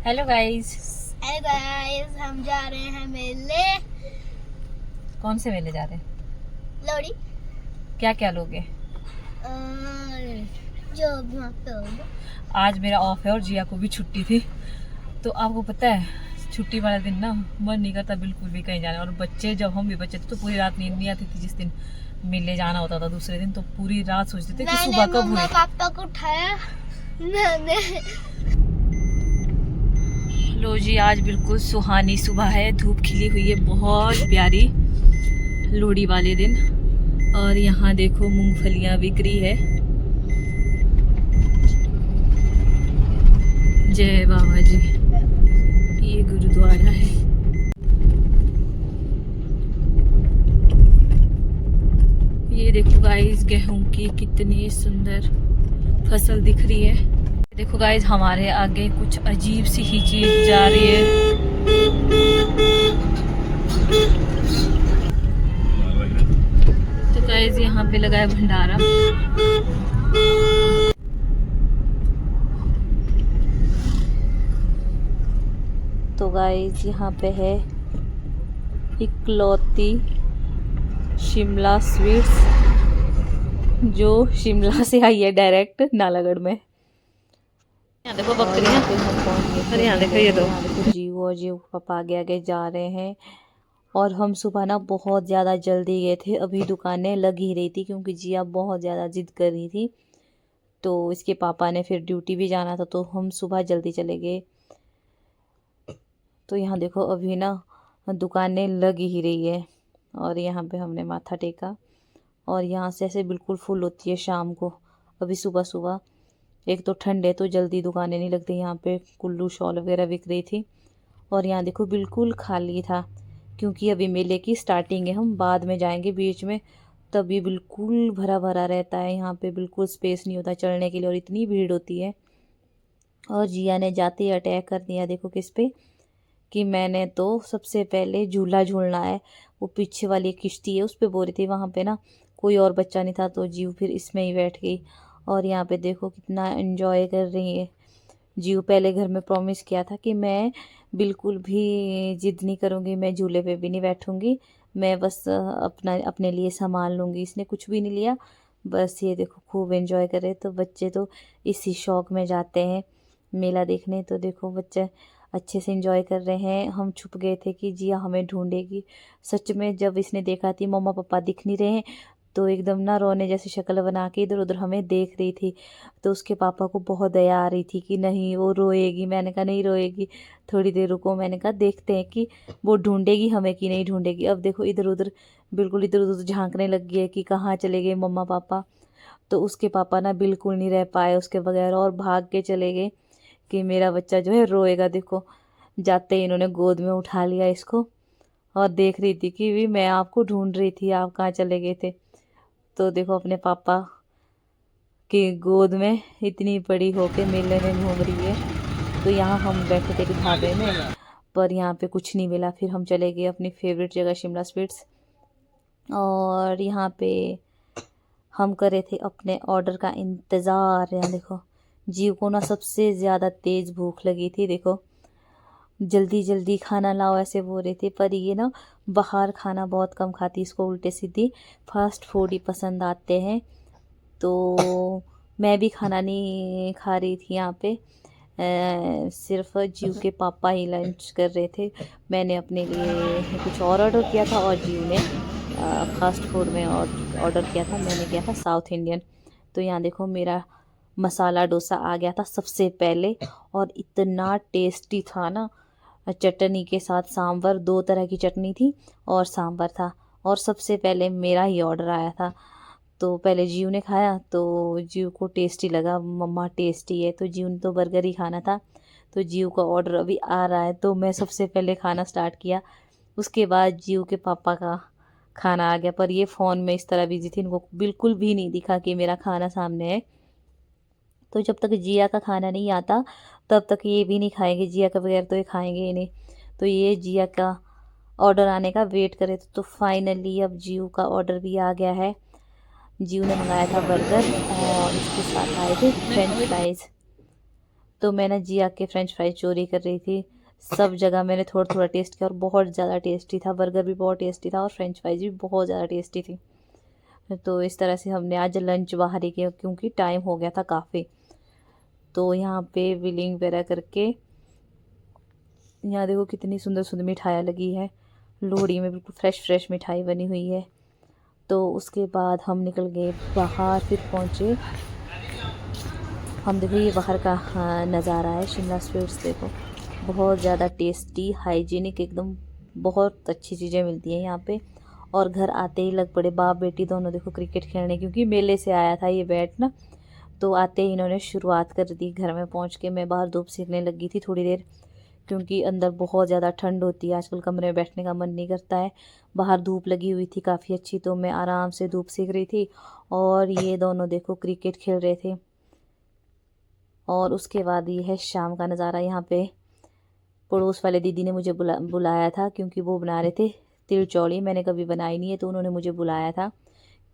Hello guys. Hello guys, हम जा रहे हैं मेले। कौन से मेले जा रहे हैं? लोड़ी क्या क्या लोगे? जो भी वहाँ पे होगा। आज मेरा ऑफ है और जिया को भी छुट्टी थी। तो आपको पता है छुट्टी वाले दिन ना मन नहीं करता बिल्कुल भी कहीं जाने। और बच्चे, जब हम भी बच्चे थे तो पूरी रात नींद नहीं आती थी। जिस दिन मेले जाना होता था दूसरे दिन तो पूरी रात सोचते थे कि सुबह कब हुए। पापा को उठाया मैंने। लो जी, आज बिल्कुल सुहानी सुबह है, धूप खिली हुई है बहुत प्यारी लोहड़ी वाले दिन। और यहाँ देखो मूंगफलियाँ बिक रही है। जय बाबा जी। ये गुरुद्वारा है। ये देखो गाइस, गेहूं की कितनी सुंदर फसल दिख रही है। देखो गाइस, हमारे आगे कुछ अजीब सी ही चीज जा रही है। तो गाइस यहाँ पे लगा है भंडारा। तो गाइस यहाँ पे है इकलौती शिमला स्वीट्स, जो शिमला से आई है डायरेक्ट नालागढ़ में। यहाँ देखो बकरियाँ। अरे यहाँ देखो ये दो जीव और जीव पापा आगे आगे जा रहे हैं। और हम सुबह ना बहुत ज़्यादा जल्दी गए थे, अभी दुकानें लग ही रही थी क्योंकि जिया बहुत ज़्यादा जिद कर रही थी। तो इसके पापा ने फिर ड्यूटी भी जाना था तो हम सुबह जल्दी चले गए। तो यहाँ देखो अभी ना दुकानें लग ही रही है और यहाँ पे हमने माथा टेका। और यहाँ से ऐसे बिल्कुल फुल होती है शाम को। अभी सुबह सुबह एक तो ठंड है तो जल्दी दुकानें नहीं लगती। यहाँ पे कुल्लू शॉल वगैरह बिक रही थी। और यहाँ देखो बिल्कुल खाली था क्योंकि अभी मेले की स्टार्टिंग है, हम बाद में जाएंगे बीच में, तभी बिल्कुल भरा भरा रहता है। यहाँ पे बिल्कुल स्पेस नहीं होता चलने के लिए और इतनी भीड़ होती है। और जिया ने जाते ही अटैक कर दिया देखो किस पे, कि मैंने तो सबसे पहले झूला झूलना है। वो पीछे वाली किश्ती है उस पे बोल रही थी, वहाँ पे ना कोई और बच्चा नहीं था तो जीव फिर इसमें ही बैठ गई। और यहाँ पे देखो कितना एंजॉय कर रही है जीव। पहले घर में प्रॉमिस किया था कि मैं बिल्कुल भी जिद नहीं करूँगी, मैं झूले पे भी नहीं बैठूँगी, मैं बस अपने लिए संभाल लूँगी। इसने कुछ भी नहीं लिया, बस ये देखो खूब एंजॉय कर रहे। तो बच्चे तो इसी शौक में जाते हैं मेला देखने। तो देखो बच्चे अच्छे से एंजॉय कर रहे हैं। हम छुप गए थे कि जिया हमें ढूंढेगी। सच में जब इसने देखा थी मम्मा पापा दिख नहीं रहे हैं तो एकदम ना रोने जैसी शक्ल बना के इधर उधर हमें देख रही थी। तो उसके पापा को बहुत दया आ रही थी कि नहीं वो रोएगी। मैंने कहा नहीं रोएगी, थोड़ी देर रुको। मैंने कहा देखते हैं कि वो ढूंढेगी हमें कि नहीं ढूंढेगी। अब देखो इधर उधर बिल्कुल इधर उधर झांकने लग गई है कि कहाँ चले गए मम्मा पापा। तो उसके पापा ना बिल्कुल नहीं रह पाए उसके बगैर और भाग के चले गए कि मेरा बच्चा जो है रोएगा। देखो जाते ही इन्होंने गोद में उठा लिया इसको और देख रही थी कि भी मैं आपको ढूंढ रही थी, आप कहाँ चले गए थे। तो देखो अपने पापा की गोद में इतनी बड़ी होके मेले में घूम रही है। तो यहाँ हम बैठे थे ढाबे में, पर यहाँ पे कुछ नहीं मिला। फिर हम चले गए अपनी फेवरेट जगह शिमला स्वीट्स। और यहाँ पे हम कर रहे थे अपने ऑर्डर का इंतज़ार। यहाँ देखो जीव को ना सबसे ज़्यादा तेज़ भूख लगी थी। देखो जल्दी जल्दी खाना लाओ ऐसे बोल रहे थे, पर ये ना बाहर खाना बहुत कम खाती, इसको उल्टे सीधी फास्ट फूड ही पसंद आते हैं। तो मैं भी खाना नहीं खा रही थी यहाँ पे। सिर्फ जीव के पापा ही लंच कर रहे थे। मैंने अपने लिए कुछ और ऑर्डर किया था और जीव ने फास्ट फूड में ऑर्डर किया था। मैंने किया था साउथ इंडियन। तो यहाँ देखो मेरा मसाला डोसा आ गया था सबसे पहले और इतना टेस्टी था ना। चटनी के साथ सांभर, 2 तरह की चटनी थी और सांभर था। और सबसे पहले मेरा ही ऑर्डर आया था। तो पहले जीव ने खाया तो जीव को टेस्टी लगा, मम्मा टेस्टी है। तो जीव ने तो बर्गर ही खाना था। तो जीव का ऑर्डर अभी आ रहा है तो मैं सबसे पहले खाना स्टार्ट किया। उसके बाद जीव के पापा का खाना आ गया, पर ये फ़ोन में इस तरह बिजी थी, इनको बिल्कुल भी नहीं दिखा कि मेरा खाना सामने है। तो जब तक जिया का खाना नहीं आता तब तक ये भी नहीं खाएंगे, जिया के बगैर तो ये खाएंगे ही नहीं। तो ये जिया का ऑर्डर आने का वेट करे तो फाइनली अब जीव का ऑर्डर भी आ गया है। जीव ने मंगाया था बर्गर और इसके साथ आए थे फ्रेंच फ्राइज़। तो मैं ना जिया के फ्रेंच फ्राइज चोरी कर रही थी। सब जगह मैंने थोड़ा थोड़ा टेस्ट किया और बहुत ज़्यादा टेस्टी था। बर्गर भी बहुत टेस्टी था और फ्रेंच फ्राइज भी बहुत ज़्यादा टेस्टी थी। तो इस तरह से हमने आज लंच बाहर ही किया क्योंकि टाइम हो गया था काफ़ी। तो यहाँ पे बिलिंग वगैरह करके, यहाँ देखो कितनी सुंदर सुंदर मिठाइयाँ लगी है। लोहड़ी में बिल्कुल फ्रेश फ्रेश मिठाई बनी हुई है। तो उसके बाद हम निकल गए बाहर, फिर पहुँचे हम। देखो ये बाहर का नज़ारा है शिमला स्वीट्स। देखो बहुत ज़्यादा टेस्टी, हाइजीनिक, एकदम बहुत अच्छी चीज़ें मिलती हैं यहाँ पे। और घर आते ही लग पड़े बाप बेटी दोनों देखो क्रिकेट खेलने, क्योंकि मेले से आया था ये बैट ना। तो आते ही इन्होंने शुरुआत कर दी। घर में पहुँच के मैं बाहर धूप सेकने लगी थी थोड़ी देर, क्योंकि अंदर बहुत ज़्यादा ठंड होती है आजकल, कमरे में बैठने का मन नहीं करता है। बाहर धूप लगी हुई थी काफ़ी अच्छी, तो मैं आराम से धूप सेक रही थी और ये दोनों देखो क्रिकेट खेल रहे थे। और उसके बाद ये है शाम का नज़ारा। यहाँ पे पड़ोस वाले दीदी ने मुझे बुलाया था, क्योंकि वो बना रहे थे तिल चौड़ी। मैंने कभी बनाई नहीं है, तो उन्होंने मुझे बुलाया था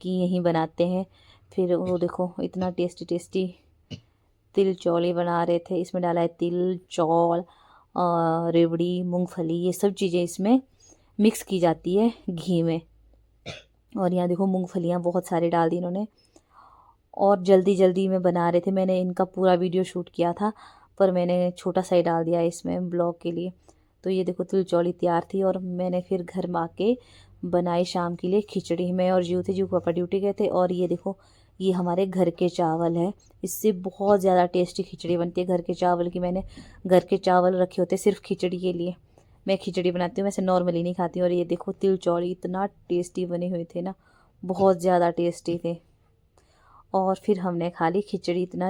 कि यहीं बनाते हैं। फिर वो देखो इतना टेस्टी टेस्टी तिल चौड़ी बना रहे थे। इसमें डाला है तिल, चौल, रेवड़ी, मूंगफली, ये सब चीज़ें इसमें मिक्स की जाती है घी में। और यहाँ देखो मूंगफलियाँ बहुत सारी डाल दी इन्होंने। और जल्दी जल्दी में बना रहे थे। मैंने इनका पूरा वीडियो शूट किया था, पर मैंने छोटा सा ही डाल दिया इसमें ब्लॉग के लिए। तो ये देखो तिल चौड़ी तैयार थी और मैंने फिर घर में आके बनाई शाम के लिए खिचड़ी। मैं और जीव थे, जीव पापा ड्यूटी गए थे। और ये देखो ये हमारे घर के चावल है। इससे बहुत ज़्यादा टेस्टी खिचड़ी बनती है घर के चावल की। मैंने घर के चावल रखे होते सिर्फ खिचड़ी के लिए। मैं खिचड़ी बनाती हूँ, वैसे नॉर्मली नहीं खाती। और ये देखो तिल चौड़ी इतना टेस्टी बने हुए थे ना, बहुत ज़्यादा टेस्टी थे। और फिर हमने खा ली खिचड़ी। इतना